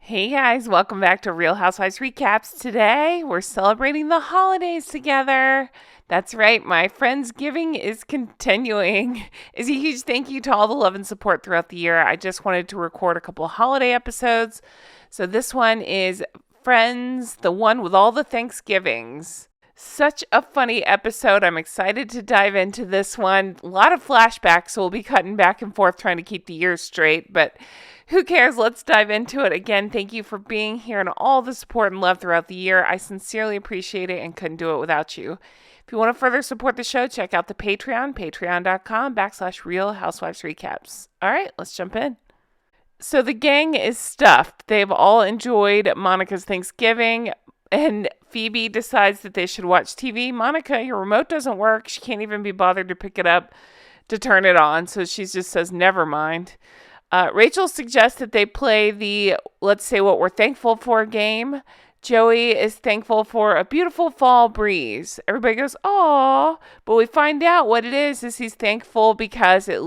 Hey guys, welcome back to Real Housewives Recaps. Today we're celebrating the holidays together. That's right, my Friendsgiving is continuing. Is a huge thank you to all the love and support throughout the year. I just wanted to record a couple holiday episodes. So this one is Friends, the one with all the Thanksgivings. Such a funny episode. I'm excited to dive into this one. A lot of flashbacks, so we'll be cutting back and forth trying to keep the years straight, but who cares? Let's dive into it. Again, thank you for being here and all the support and love throughout the year. I sincerely appreciate it and couldn't do it without you. If you want to further support the show, check out the Patreon, patreon.com/Real Housewives Recaps. All right, let's jump in. So the gang is stuffed. They've all enjoyed Monica's Thanksgiving, and Phoebe decides that they should watch TV. Monica, your remote doesn't work. She can't even be bothered to pick it up to turn it on, so she just says, never mind. Rachel suggests that they play the Let's Say What We're Thankful For game. Joey is thankful for a beautiful fall breeze. Everybody goes, "Aw," but we find out what it is he's thankful because it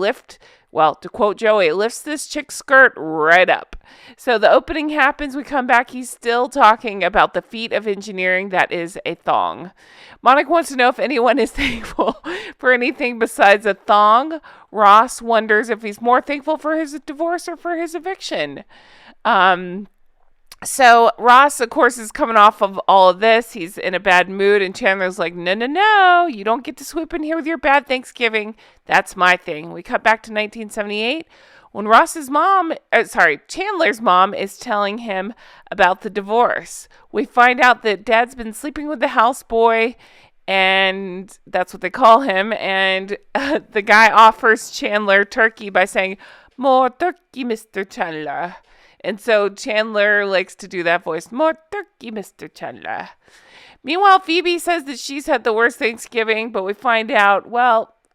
to quote Joey, it lifts this chick's skirt right up. So the opening happens, we come back, he's still talking about the feat of engineering that is a thong. Monica wants to know if anyone is thankful for anything besides a thong. Ross wonders if he's more thankful for his divorce or for his eviction. So Ross, of course, is coming off of all of this. He's in a bad mood, and Chandler's like, no, you don't get to swoop in here with your bad Thanksgiving. That's my thing. We cut back to 1978 when Chandler's mom is telling him about the divorce. We find out that Dad's been sleeping with the houseboy, and that's what they call him. And the guy offers Chandler turkey by saying, "More turkey, Mr. Chandler." And so Chandler likes to do that voice, "More turkey, Mr. Chandler." Meanwhile, Phoebe says that she's had the worst Thanksgiving, but we find out,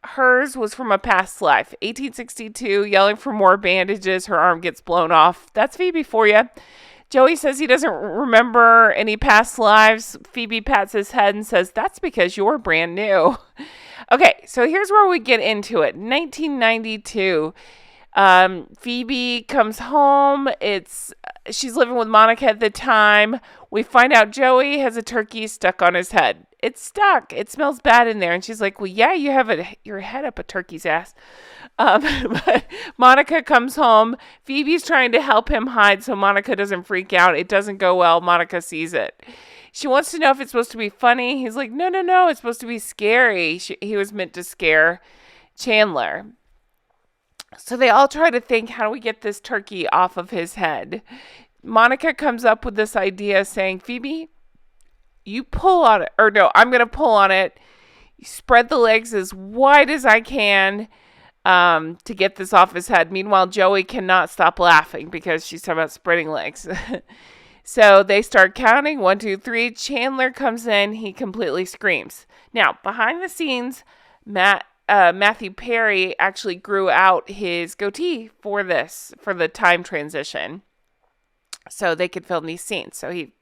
hers was from a past life. 1862, yelling for more bandages, her arm gets blown off. That's Phoebe for you. Joey says he doesn't remember any past lives. Phoebe pats his head and says, "That's because you're brand new." Okay, so here's where we get into it. 1992. Phoebe comes home. She's living with Monica at the time. We find out Joey has a turkey stuck on his head. It's stuck. It smells bad in there. And she's like, "Well, yeah, you have your head up a turkey's ass." But Monica comes home. Phoebe's trying to help him hide so Monica doesn't freak out. It doesn't go well. Monica sees it. She wants to know if it's supposed to be funny. He's like, no, it's supposed to be scary. He was meant to scare Chandler. So they all try to think, how do we get this turkey off of his head? Monica comes up with this idea saying, "Phoebe, you pull on it." Or no, I'm going to pull on it. You spread the legs as wide as I can to get this off his head. Meanwhile, Joey cannot stop laughing because she's talking about spreading legs. So they start counting. 1, 2, 3. Chandler comes in. He completely screams. Now, behind the scenes, Matthew Perry actually grew out his goatee for the time transition, so they could film these scenes. So he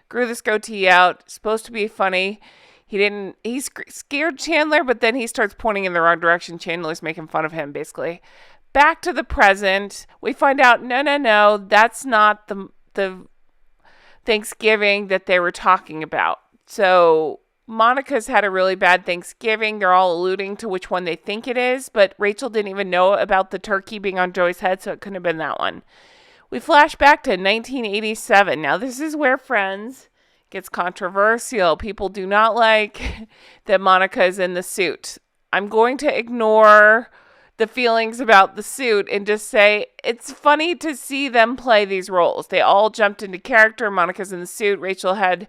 grew this goatee out. Supposed to be funny. He scared Chandler, but then he starts pointing in the wrong direction. Chandler's making fun of him, basically. Back to the present, we find out, no, that's not the Thanksgiving that they were talking about. So Monica's had a really bad Thanksgiving. They're all alluding to which one they think it is, but Rachel didn't even know about the turkey being on Joey's head, so it couldn't have been that one. We flash back to 1987. Now, this is where Friends gets controversial. People do not like that Monica is in the suit. I'm going to ignore the feelings about the suit and just say it's funny to see them play these roles. They all jumped into character. Monica's in the suit. Rachel had...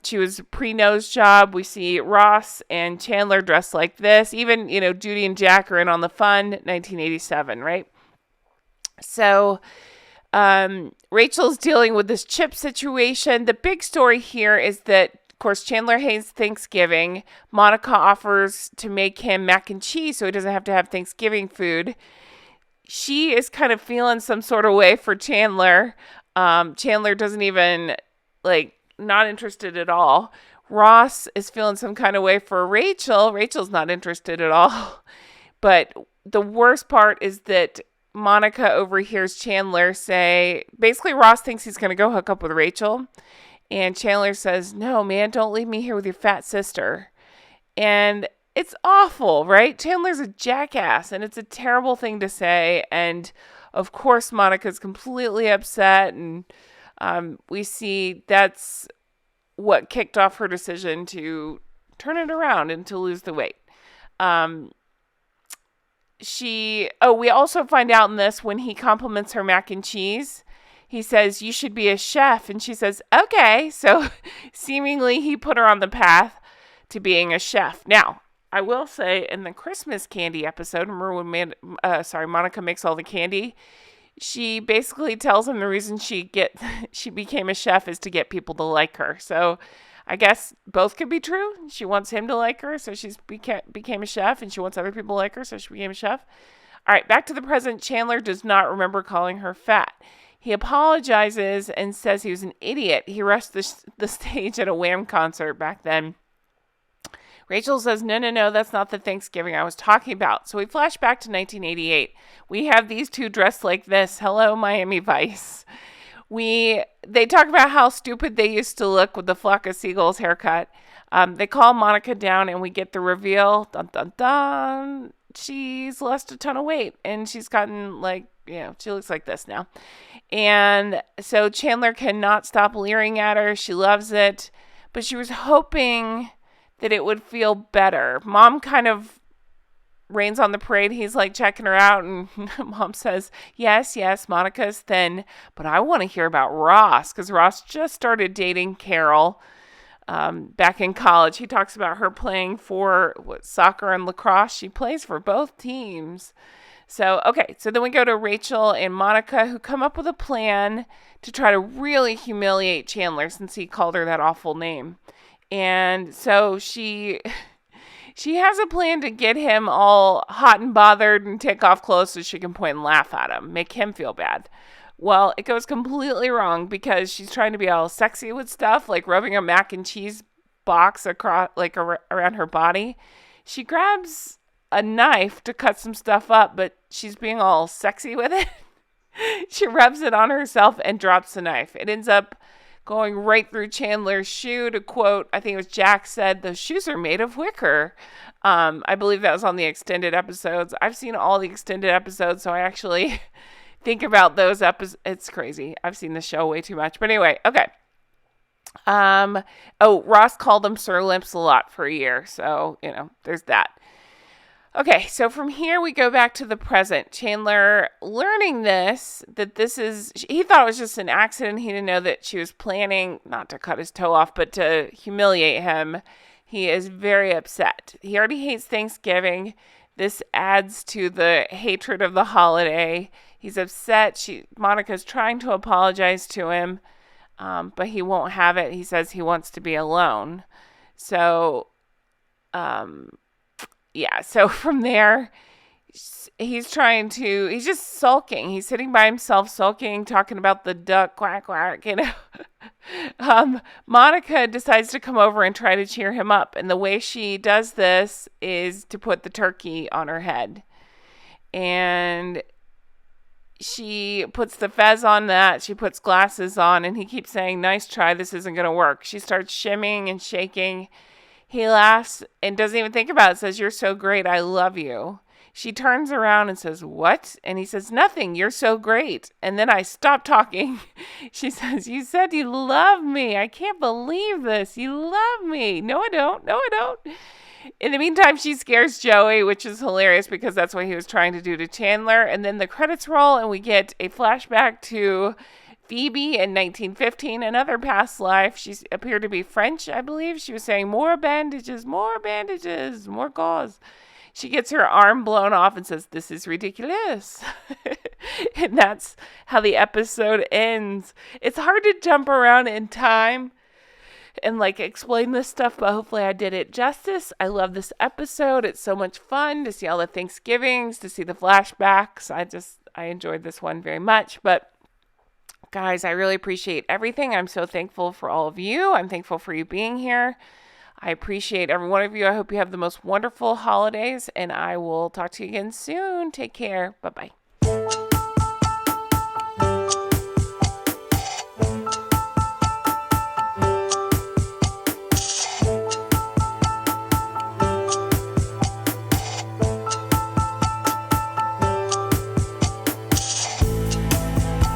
she was pre-nose job. We see Ross and Chandler dressed like this. Even, Judy and Jack are in on the fun. 1987, right? So, Rachel's dealing with this chip situation. The big story here is that, of course, Chandler hates Thanksgiving. Monica offers to make him mac and cheese so he doesn't have to have Thanksgiving food. She is kind of feeling some sort of way for Chandler. Chandler doesn't even, not interested at all. Ross is feeling some kind of way for Rachel. Rachel's not interested at all. But the worst part is that Monica overhears Chandler say, basically Ross thinks he's going to go hook up with Rachel. And Chandler says, no, man, don't leave me here with your fat sister. And it's awful, right? Chandler's a jackass, and it's a terrible thing to say. And of course, Monica's completely upset. And we see that's what kicked off her decision to turn it around and to lose the weight. We also find out in this when he compliments her mac and cheese, he says, you should be a chef. And she says, okay. So seemingly he put her on the path to being a chef. Now, I will say in the Christmas candy episode, remember when Monica makes all the candy? She basically tells him the reason she became a chef is to get people to like her. So I guess both could be true. She wants him to like her, so she became a chef, and she wants other people to like her, so she became a chef. All right, back to the present. Chandler does not remember calling her fat. He apologizes and says he was an idiot. He rushed the stage at a Wham concert back then. Rachel says, no, that's not the Thanksgiving I was talking about. So we flash back to 1988. We have these two dressed like this. Hello, Miami Vice. They talk about how stupid they used to look with the flock of seagulls haircut. They call Monica down and we get the reveal. Dun, dun, dun. She's lost a ton of weight and she's gotten she looks like this now. And so Chandler cannot stop leering at her. She loves it, but she was hoping that it would feel better. Mom kind of rains on the parade. He's checking her out, and Mom says, yes, Monica's thin, but I want to hear about Ross, because Ross just started dating Carol back in college. He talks about her playing for soccer and lacrosse. She plays for both teams. So then we go to Rachel and Monica, who come up with a plan to try to really humiliate Chandler since he called her that awful name. And so she has a plan to get him all hot and bothered and take off clothes so she can point and laugh at him, make him feel bad. Well, it goes completely wrong because she's trying to be all sexy with stuff, like rubbing a mac and cheese box across, around her body. She grabs a knife to cut some stuff up, but she's being all sexy with it. She rubs it on herself and drops the knife. It ends up going right through Chandler's shoe. To quote, I think it was Jack said, "Those shoes are made of wicker." I believe that was on the extended episodes. I've seen all the extended episodes, so I actually think about those episodes. It's crazy. I've seen the show way too much. But anyway, okay. Ross called him Sir Limps a lot for a year. So, there's that. Okay, so from here we go back to the present. Chandler learning that this is, he thought it was just an accident. He didn't know that she was planning not to cut his toe off, but to humiliate him. He is very upset. He already hates Thanksgiving. This adds to the hatred of the holiday. He's upset. Monica's trying to apologize to him, but he won't have it. He says he wants to be alone. So, so from there, he's just sulking. He's sitting by himself, sulking, talking about the duck, quack, quack, Monica decides to come over and try to cheer him up. And the way she does this is to put the turkey on her head. And she puts the fez on that. She puts glasses on, and he keeps saying, "Nice try. This isn't going to work." She starts shimmying and shaking. He laughs and doesn't even think about it. Says, "You're so great. I love you." She turns around and says, "What?" And he says, "Nothing. You're so great." And then I stop talking. She says, "You said you love me. I can't believe this. You love me." "No, I don't. No, I don't." In the meantime, she scares Joey, which is hilarious because that's what he was trying to do to Chandler. And then the credits roll and we get a flashback to Phoebe in 1915, another past life. She appeared to be French, I believe. She was saying, more bandages, more gauze. She gets her arm blown off and says, "This is ridiculous." And that's how the episode ends. It's hard to jump around in time and explain this stuff, but hopefully I did it justice. I love this episode. It's so much fun to see all the Thanksgivings, to see the flashbacks. I enjoyed this one very much. But guys, I really appreciate everything. I'm so thankful for all of you. I'm thankful for you being here. I appreciate every one of you. I hope you have the most wonderful holidays, and I will talk to you again soon. Take care. Bye-bye.